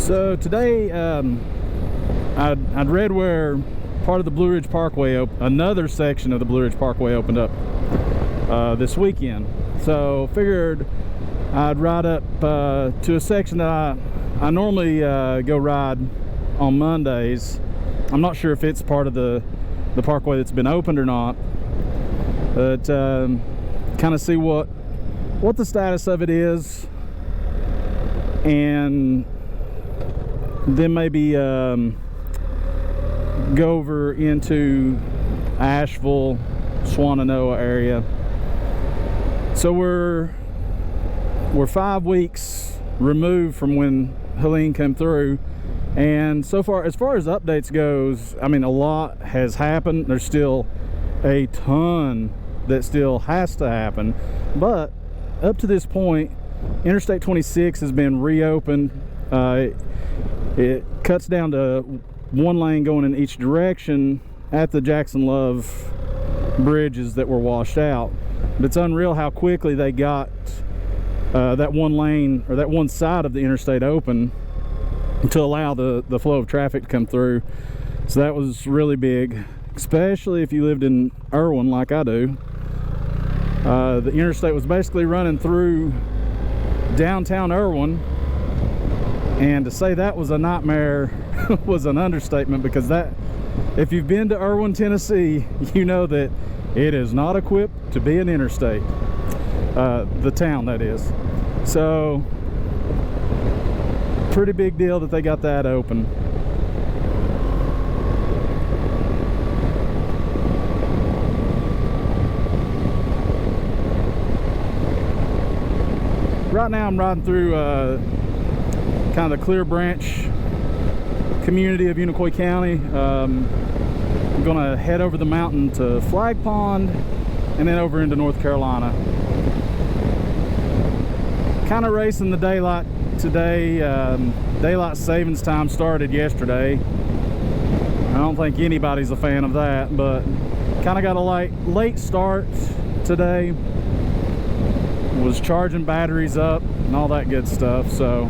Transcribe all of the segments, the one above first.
So today, I'd read where part of the Blue Ridge Parkway, another section of the Blue Ridge Parkway opened up this weekend. So figured I'd ride up to a section that I normally go ride on Mondays. I'm not sure if it's part of the parkway that's been opened or not, but kind of see what the status of it is, and then maybe go over into Asheville, Swannanoa area. So we're 5 weeks removed from when Helene came through, and so far, as far as updates goes, I mean, a lot has happened. There's still a ton that still has to happen, but up to this point, Interstate 26 has been reopened. It cuts down to one lane going in each direction at the Jackson Love bridges that were washed out. But it's unreal how quickly they got that one lane, or that one side of the interstate, open to allow the flow of traffic to come through. So that was really big, especially if you lived in Irwin like I do. The interstate was basically running through downtown Irwin, and to say that was a nightmare was an understatement, because that, if you've been to Irwin, Tennessee, you know that it is not equipped to be an interstate, the town that is. So pretty big deal that they got that open. Right now I'm riding through kind of the Clear Branch community of Unicoi County. I'm gonna head over the mountain to Flag Pond and then over into North Carolina. Kind of racing the daylight today. Daylight savings time started yesterday. I don't think anybody's a fan of that, but kind of got a late start today. Was charging batteries up and all that good stuff, so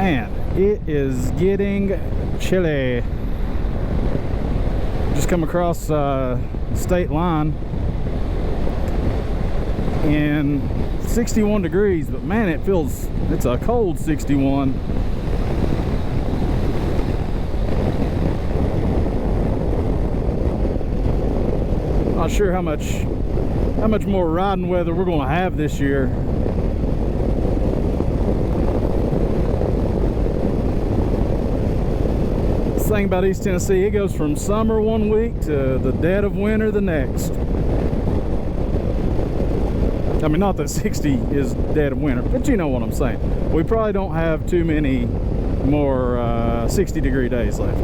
man, it is getting chilly. Just come across state line and 61 degrees, but man, it's a cold 61. Not sure how much more riding weather we're going to have this year. This thing about East Tennessee, it goes from summer one week to the dead of winter the next. I mean, not that 60 is dead of winter, but you know what I'm saying. We probably don't have too many more 60 degree days left.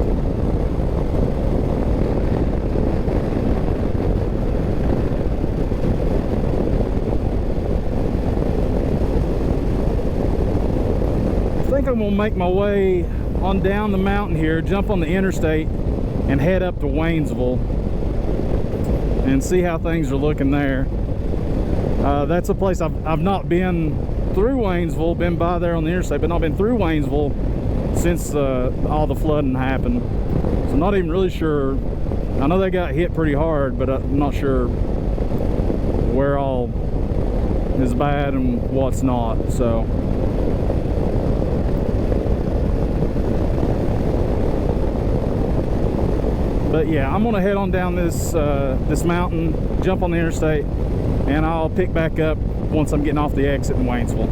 I think I'm gonna make my way on down the mountain here, jump on the interstate and head up to Waynesville and see how things are looking there. That's a place I've not been through Waynesville, been by there on the interstate, but not been through Waynesville since all the flooding happened. So I'm not even really sure. I know they got hit pretty hard, but I'm not sure where all is bad and what's not. So but yeah, I'm gonna head on down this this mountain, jump on the interstate, and I'll pick back up once I'm getting off the exit in Waynesville.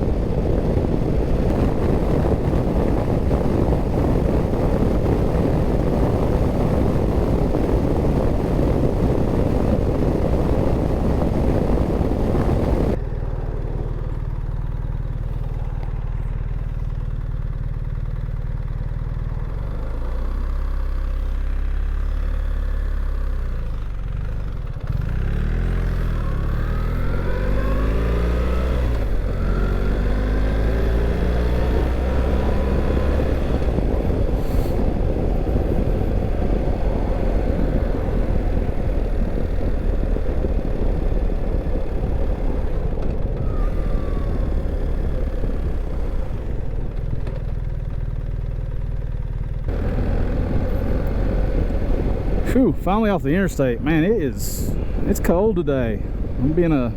Whew, finally off the interstate. Man, it's cold today. I'm being a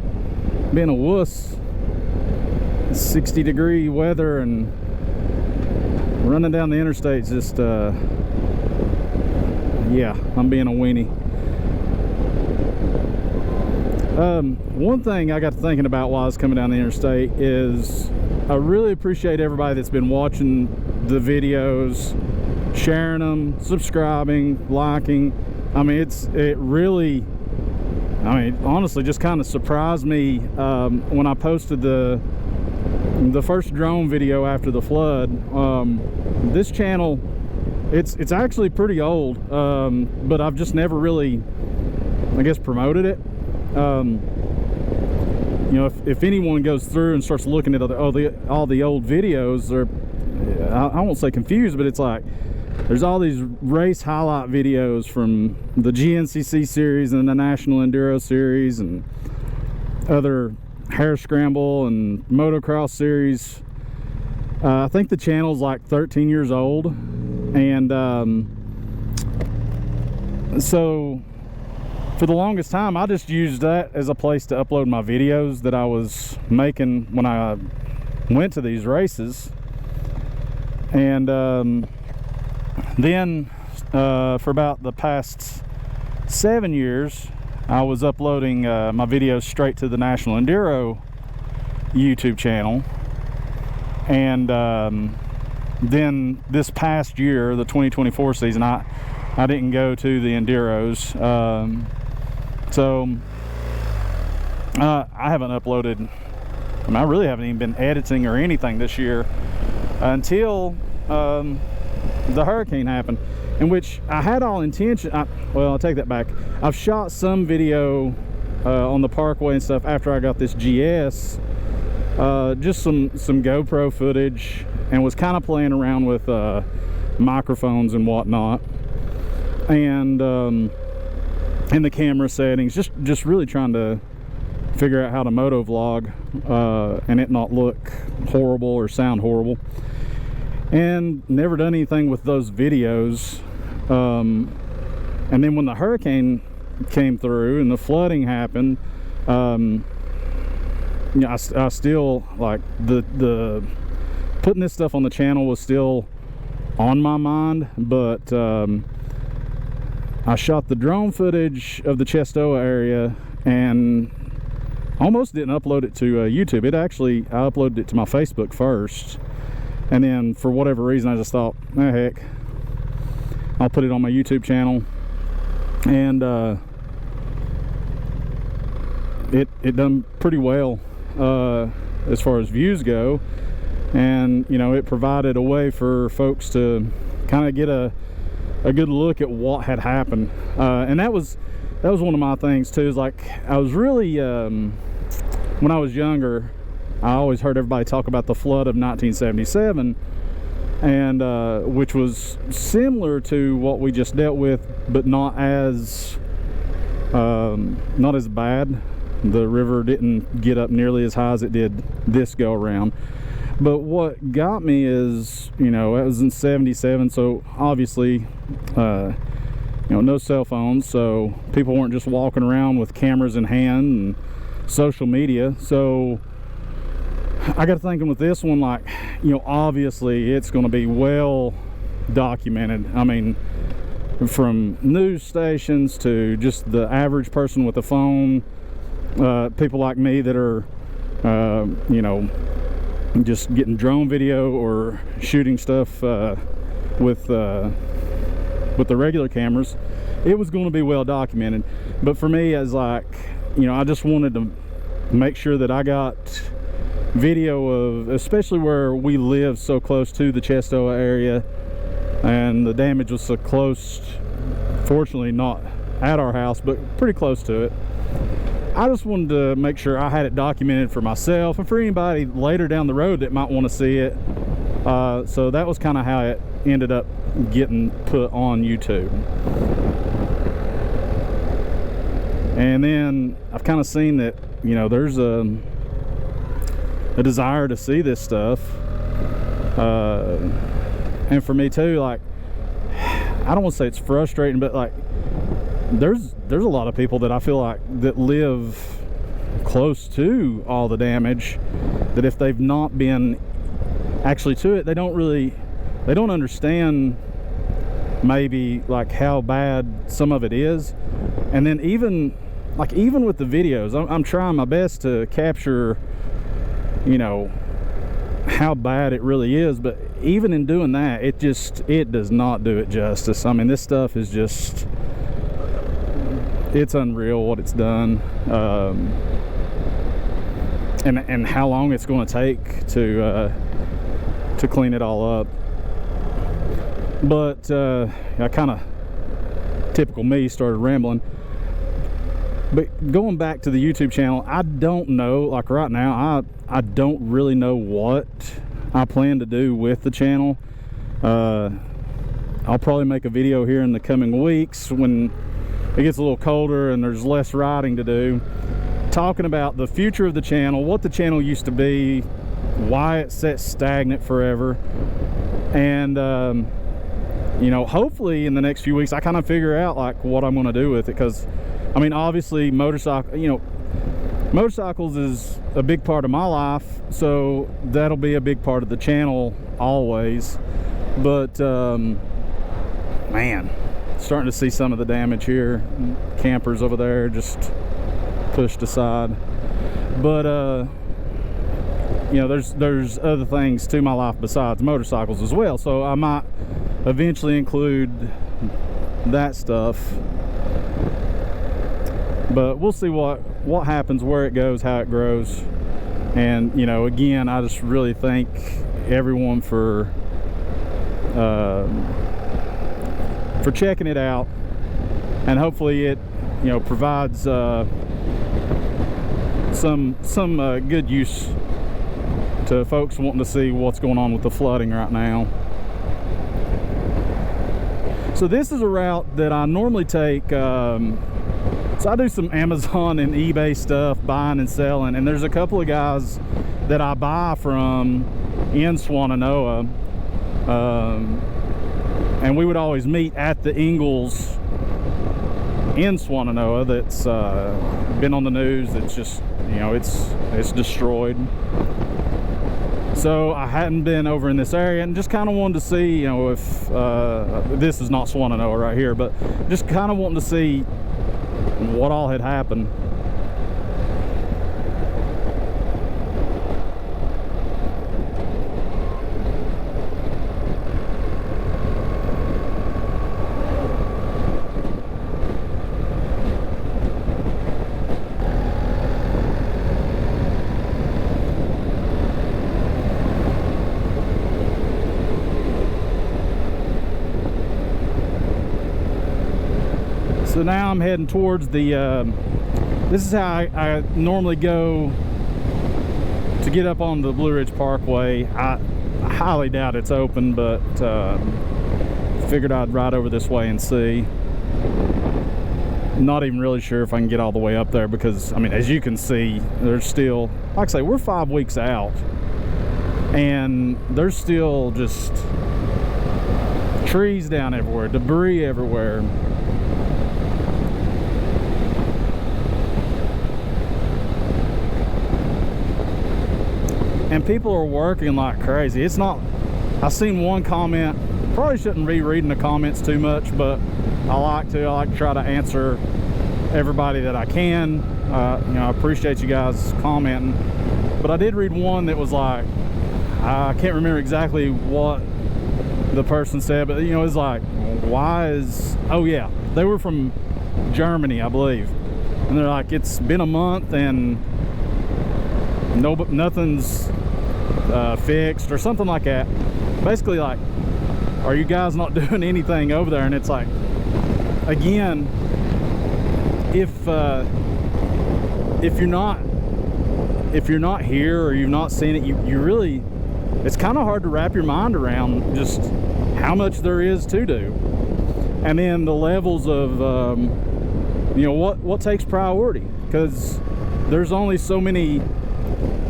wuss. It's 60 degree weather and running down the interstate's just yeah, I'm being a weenie. One thing I got to thinking about while I was coming down the interstate is I really appreciate everybody that's been watching the videos, sharing them, subscribing, liking. I mean, it really, I mean, honestly just kind of surprised me when I posted the first drone video after the flood. This channel, it's actually pretty old, but I've just never really, I guess, promoted it. You know, if anyone goes through and starts looking at all the old videos, they're, I won't say confused, but it's like there's all these race highlight videos from the GNCC series and the National Enduro series and other hare scramble and motocross series. I think the channel's like 13 years old, and so for the longest time I just used that as a place to upload my videos that I was making when I went to these races. And then for about the past 7 years I was uploading my videos straight to the National Enduro YouTube channel. And then this past year, the 2024 season, I didn't go to the Enduros, so I haven't uploaded. I mean, I really haven't even been editing or anything this year until the hurricane happened, in which I had all intention. Well, I'll take that back. I've shot some video on the Parkway and stuff after I got this GS, just some GoPro footage, and was kind of playing around with microphones and whatnot, and in the camera settings, just really trying to figure out how to moto vlog and it not look horrible or sound horrible. and never done anything with those videos. And then when the hurricane came through and the flooding happened, you know, I still, like, the putting this stuff on the channel was still on my mind, but I shot the drone footage of the Swannanoa area and almost didn't upload it to YouTube. I uploaded it to my Facebook first, and then for whatever reason I just thought, heck, I'll put it on my YouTube channel. And it done pretty well as far as views go, and you know, it provided a way for folks to kind of get a good look at what had happened. And that was one of my things too, is like, I was really when I was younger, I always heard everybody talk about the flood of 1977, and which was similar to what we just dealt with, but not as bad. The river didn't get up nearly as high as it did this go around. But what got me is, you know, it was in 77, so obviously you know, no cell phones, so people weren't just walking around with cameras in hand and social media. So I got thinking with this one, like, you know, obviously it's going to be well documented. I mean, from news stations to just the average person with a phone, people like me that are you know, just getting drone video or shooting stuff with the regular cameras. It was going to be well documented. But for me, as like, you know, I just wanted to make sure that I got video of, especially where we live so close to the Swannanoa area, and the damage was so close, fortunately not at our house, but pretty close to it. I just wanted to make sure I had it documented for myself and for anybody later down the road that might want to see it. So that was kind of how it ended up getting put on YouTube. And then I've kind of seen that, you know, there's a desire to see this stuff. And for me too, like, I don't want to say it's frustrating, but like, there's a lot of people that I feel like that live close to all the damage, that if they've not been actually to it, they don't understand maybe like how bad some of it is. And then even with the videos, I'm trying my best to capture, you know, how bad it really is, but even in doing that, it does not do it justice. I mean, this stuff is just, it's unreal what it's done, and how long it's going to take to clean it all up. But I kind of, typical me, started rambling. But going back to the YouTube channel, I don't know, like right now, I don't really know what I plan to do with the channel. I'll probably make a video here in the coming weeks when it gets a little colder and there's less riding to do, talking about the future of the channel, what the channel used to be, why it sat stagnant forever, and you know, hopefully in the next few weeks I kind of figure out like what I'm going to do with it. Because I mean, obviously motorcycles is a big part of my life, so that'll be a big part of the channel always. But man, starting to see some of the damage here. Campers over there just pushed aside. But you know, there's other things to my life besides motorcycles as well, so I might eventually include that stuff. But we'll see what happens, where it goes, how it grows. And you know, again, I just really thank everyone for checking it out, and hopefully it, you know, provides some good use to folks wanting to see what's going on with the flooding right now. So this is a route that I normally take. So I do some Amazon and eBay stuff, buying and selling, and there's a couple of guys that I buy from in Swannanoa And we would always meet at the Ingalls in Swannanoa that's been on the news. It's just, you know, it's destroyed. So I hadn't been over in this area and just kind of wanted to see, you know, if this is not Swannanoa right here, but just kind of wanting to see what all had happened. So now I'm heading towards the, this is how I normally go to get up on the Blue Ridge Parkway. I highly doubt it's open, but figured I'd ride over this way and see. Not even really sure if I can get all the way up there because, I mean, as you can see, there's still, like I say, we're 5 weeks out and there's still just trees down everywhere, debris everywhere. And people are working like crazy. It's not, I've seen one comment, probably shouldn't be reading the comments too much, but I like to try to answer everybody that I can. You know, I appreciate you guys commenting. But I did read one that was like, I can't remember exactly what the person said, but you know, it's like, why is, oh yeah, they were from Germany, I believe. And they're like, it's been a month and nothing's fixed or something like that. Basically, like, are you guys not doing anything over there? And it's like, again, if you're not here or you've not seen it, you really, it's kind of hard to wrap your mind around just how much there is to do, and then the levels of you know, what takes priority, because there's only so many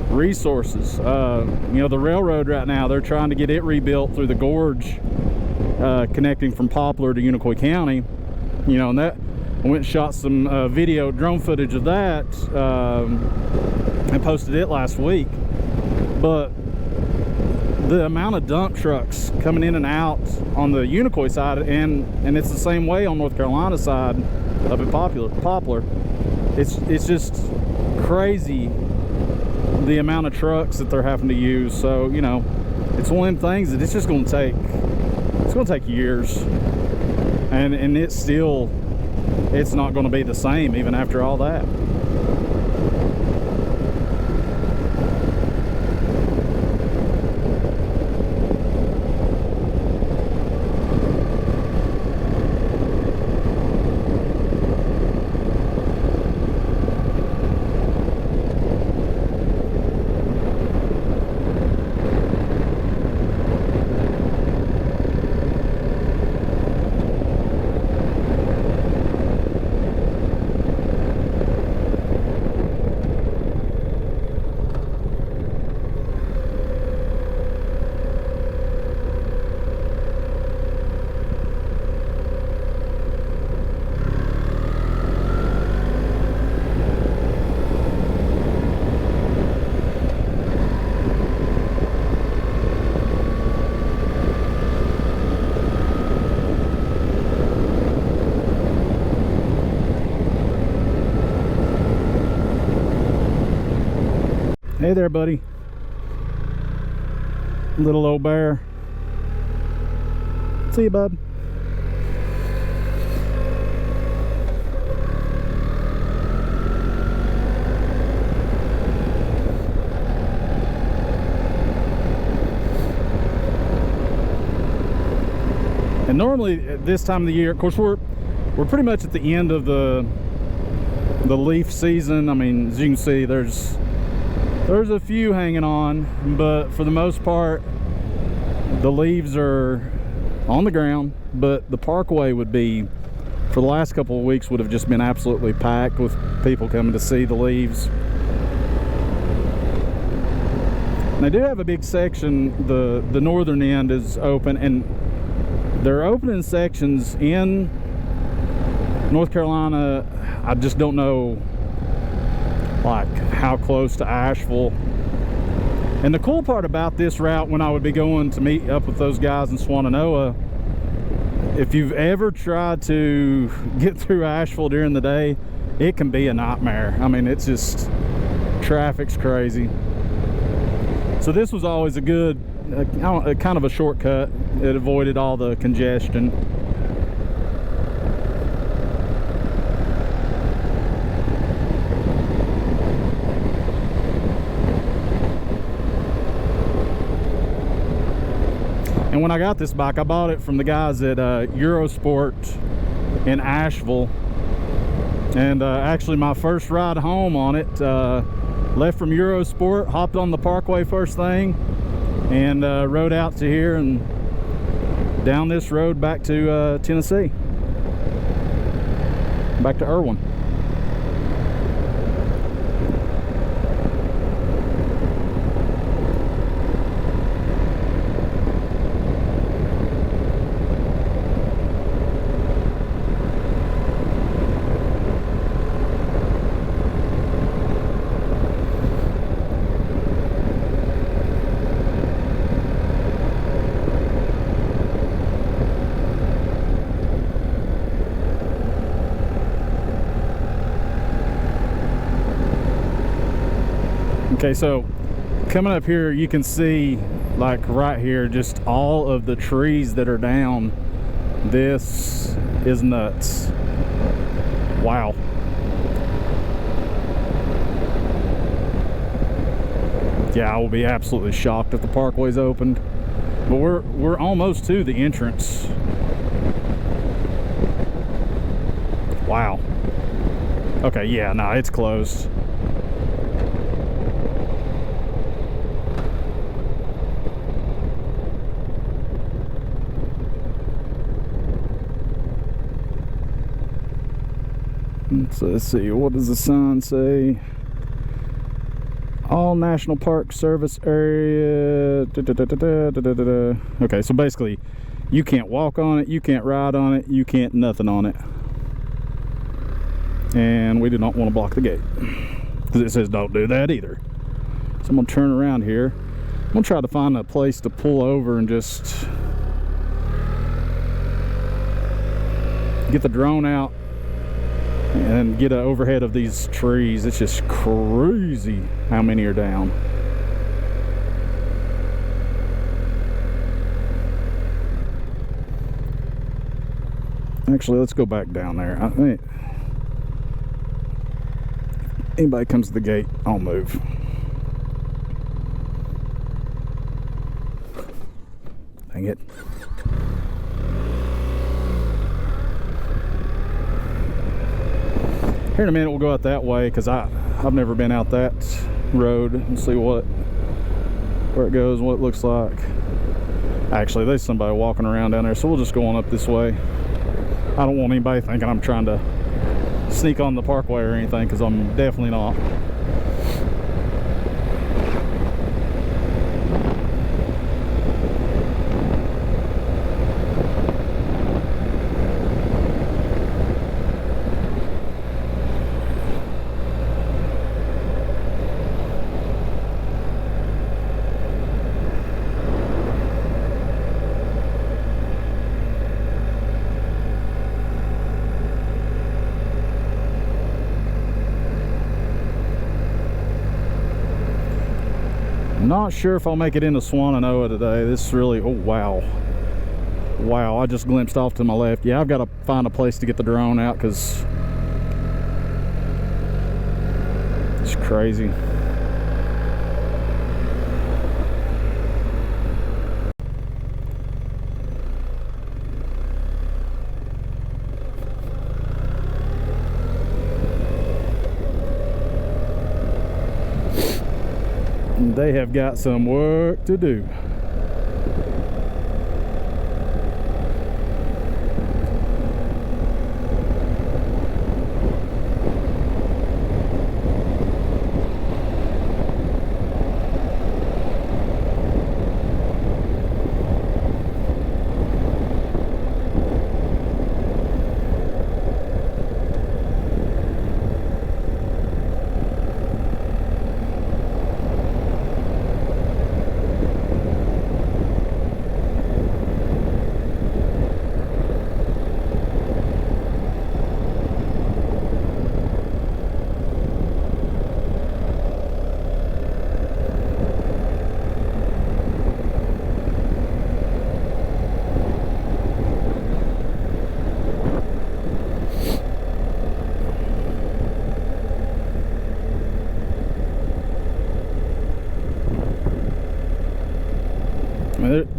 resources. You know, the railroad right now, they're trying to get it rebuilt through the gorge connecting from Poplar to Unicoi County. You know, and that, I went and shot some video drone footage of that and posted it last week. But the amount of dump trucks coming in and out on the Unicoi side, and it's the same way on North Carolina side up at Poplar. It's just crazy the amount of trucks that they're having to use. So, you know, it's one of them things that it's just going to take, it's going to take years, and it's still, it's not going to be the same even after all that. Hey there, buddy. Little old bear. See you, bud. And normally at this time of the year, of course, we're pretty much at the end of the leaf season. I mean, as you can see, there's a few hanging on, but for the most part the leaves are on the ground. But the Parkway would be, for the last couple of weeks, would have just been absolutely packed with people coming to see the leaves. They do have a big section. The northern end is open, and they're opening sections in North Carolina. I just don't know like how close to Asheville. And the cool part about this route, when I would be going to meet up with those guys in Swannanoa, if you've ever tried to get through Asheville during the day, it can be a nightmare. I mean, it's just, traffic's crazy. So this was always a good, kind of a shortcut. It avoided all the congestion. And when I got this bike, I bought it from the guys at Eurosport in Asheville. And actually my first ride home on it, left from Eurosport, hopped on the Parkway first thing, and rode out to here and down this road back to Tennessee, back to Irwin. Okay, so coming up here, you can see like right here, just all of the trees that are down. This is nuts. Wow. Yeah, I will be absolutely shocked if the Parkway's opened. But we're almost to the entrance. Wow. Okay, yeah, no, it's closed. So let's see, what does the sign say? All National Park Service area. Okay, so basically you can't walk on it, you can't ride on it, you can't nothing on it. And we do not want to block the gate, because it says don't do that either. So I'm gonna turn around here. I'm gonna try to find a place to pull over and just get the drone out and get an overhead of these trees. It's just crazy how many are down. Actually, let's go back down there. I think anybody comes to the gate, I'll move. Dang it. Here in a minute we'll go out that way, because I've never been out that road, and see where it goes, what it looks like. Actually, there's somebody walking around down there, so we'll just go on up this way. I don't want anybody thinking I'm trying to sneak on the Parkway or anything, because I'm definitely not. Not sure if I'll make it into Swannanoa today. This is really, oh wow. Wow, I just glimpsed off to my left. Yeah, I've got to find a place to get the drone out, because it's crazy. They have got some work to do.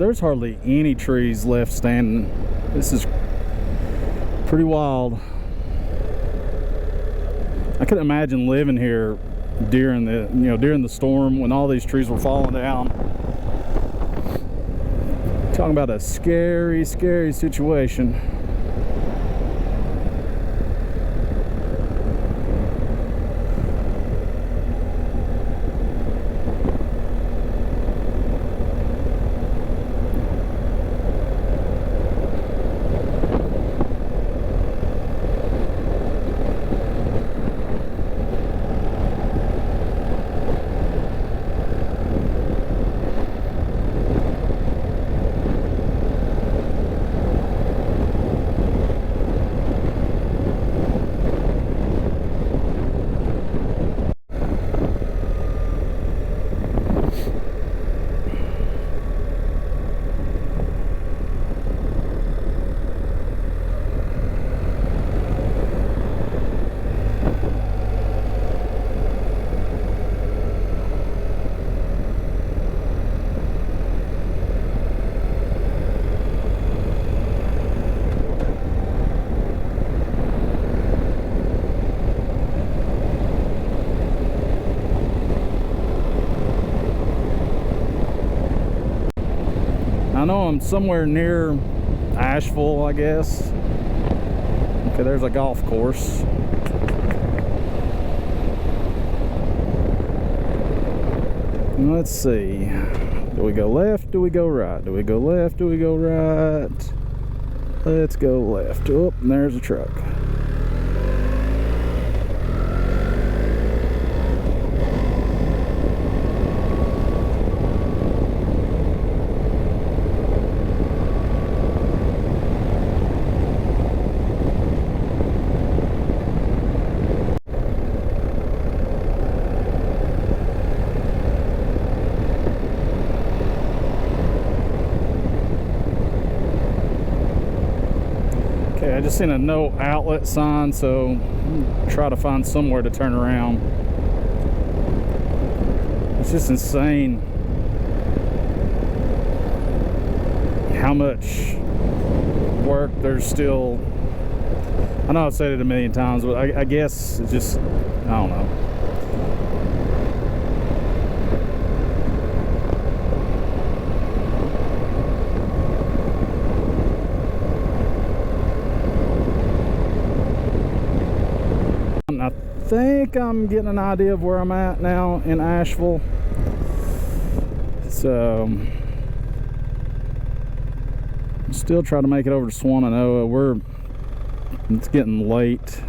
there's hardly any trees left standing. This is pretty wild. I couldn't imagine living here during the storm when all these trees were falling down. Talking about a scary situation. I know I'm somewhere near Asheville, I guess. Okay, there's a golf course. Let's see. Do we go left? Do we go right? Do we go left? Do we go right? Let's go left. Oh, and there's a truck. I just seen a no outlet sign, so try to find somewhere to turn around. It's just insane how much work there's still. I know I've said it a million times, but I guess it's just, I don't know. I think I'm getting an idea of where I'm at now in Asheville. So still trying to make it over to Swannanoa. It's getting late.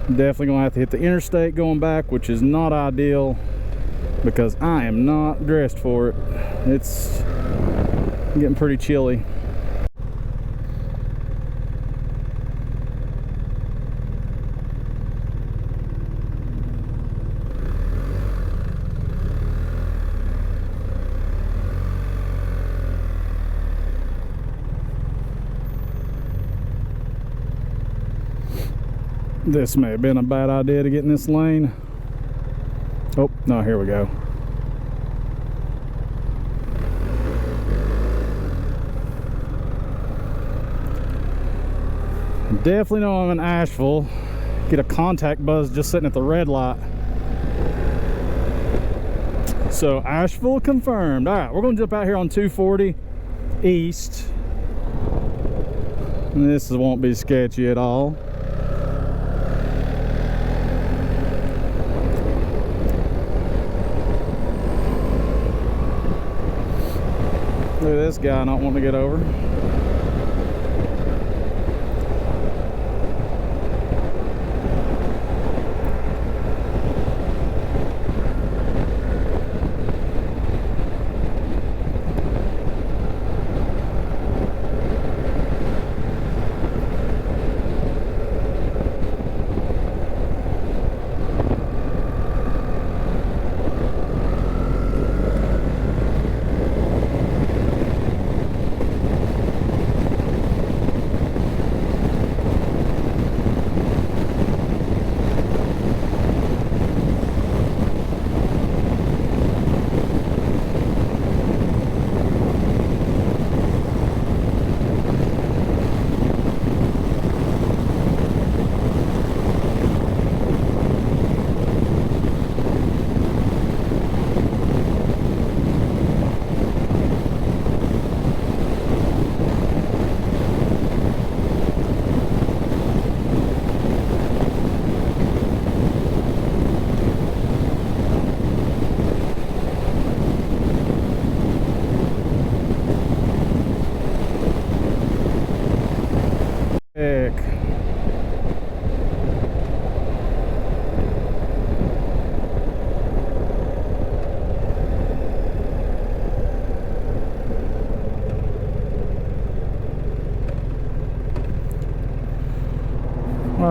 Definitely gonna have to hit the interstate going back, which is not ideal because I am not dressed for it. It's getting pretty chilly. This may have been a bad idea to get in this lane. Oh, no, here we go. Definitely know I'm in Asheville. Get a contact buzz just sitting at the red light. So Asheville confirmed. All right, we're gonna jump out here on 240 East. And this won't be sketchy at all. Look at this guy not wanting to get over.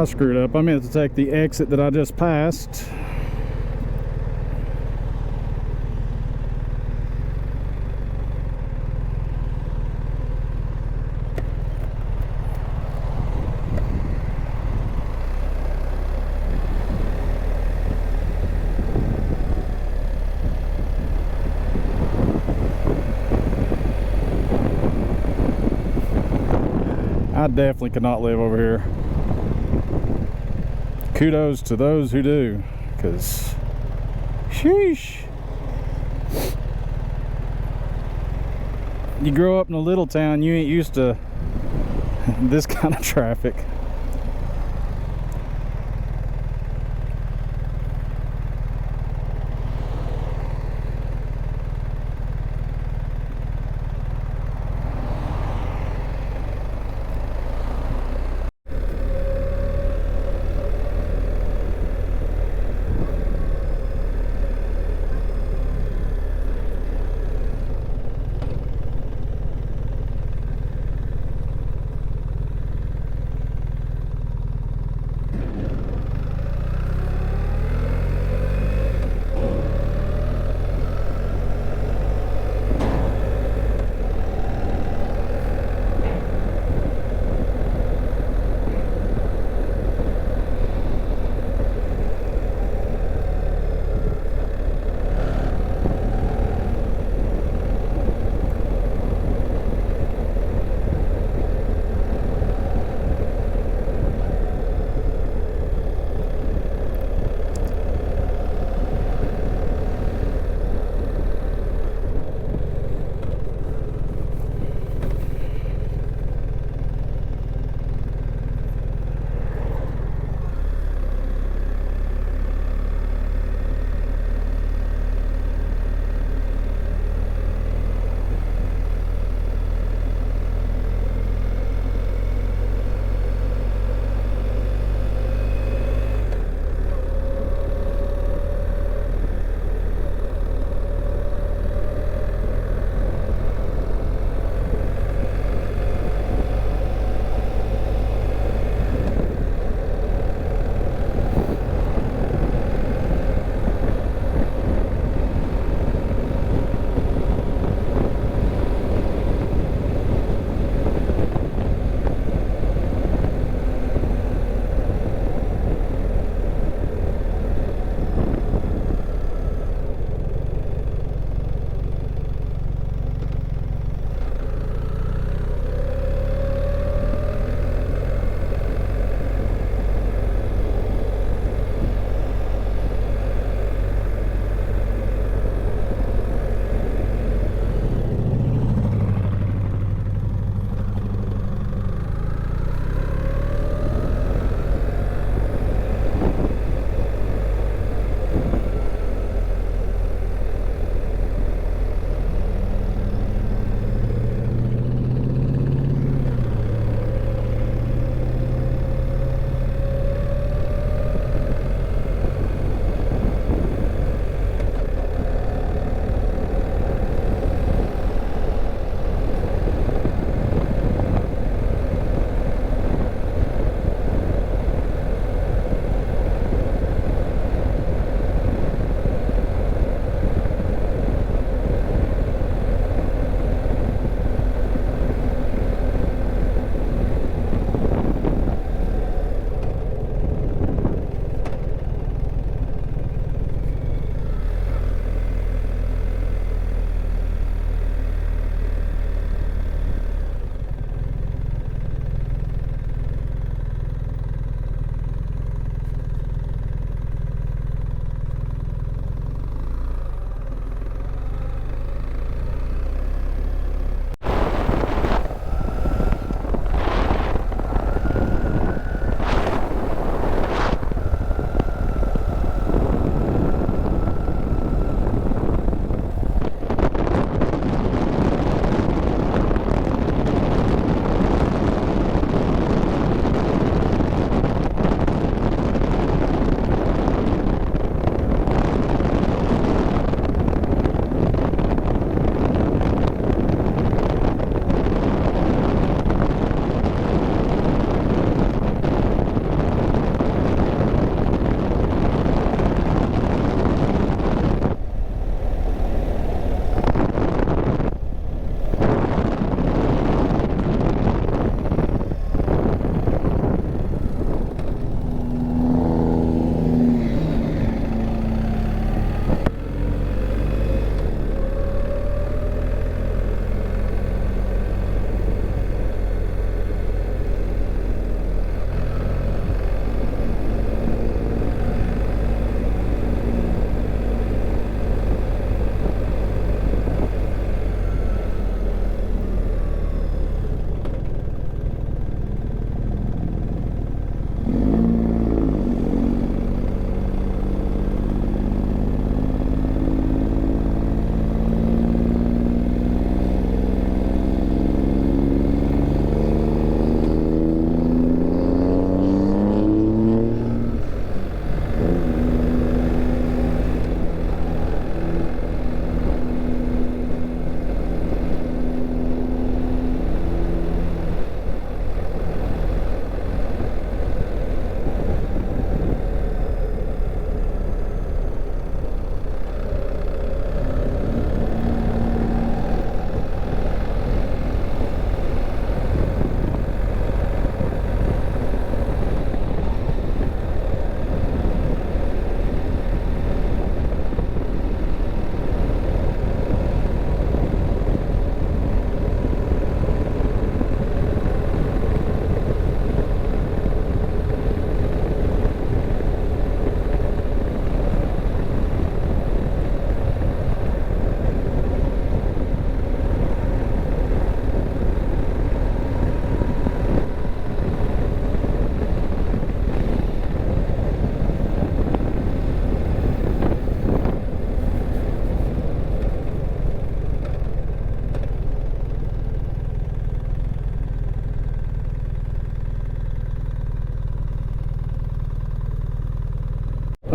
I screwed up. I meant to take the exit that I just passed. I definitely could not live over here. Kudos to those who do, because sheesh. You grow up in a little town, you ain't used to this kind of traffic.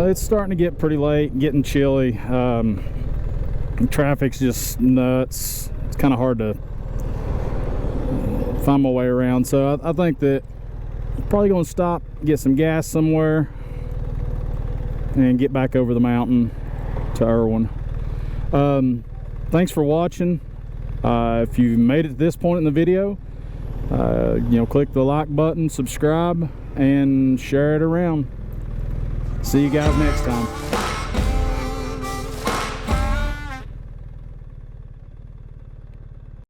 it's starting to get pretty late, getting chilly. Traffic's just nuts. It's kind of hard to find my way around, so I think that I'm probably going to stop, get some gas somewhere, and get back over the mountain to Irwin. Thanks for watching. If you've made it to this point in the video, click the like button, subscribe, and share it around. See you guys next time.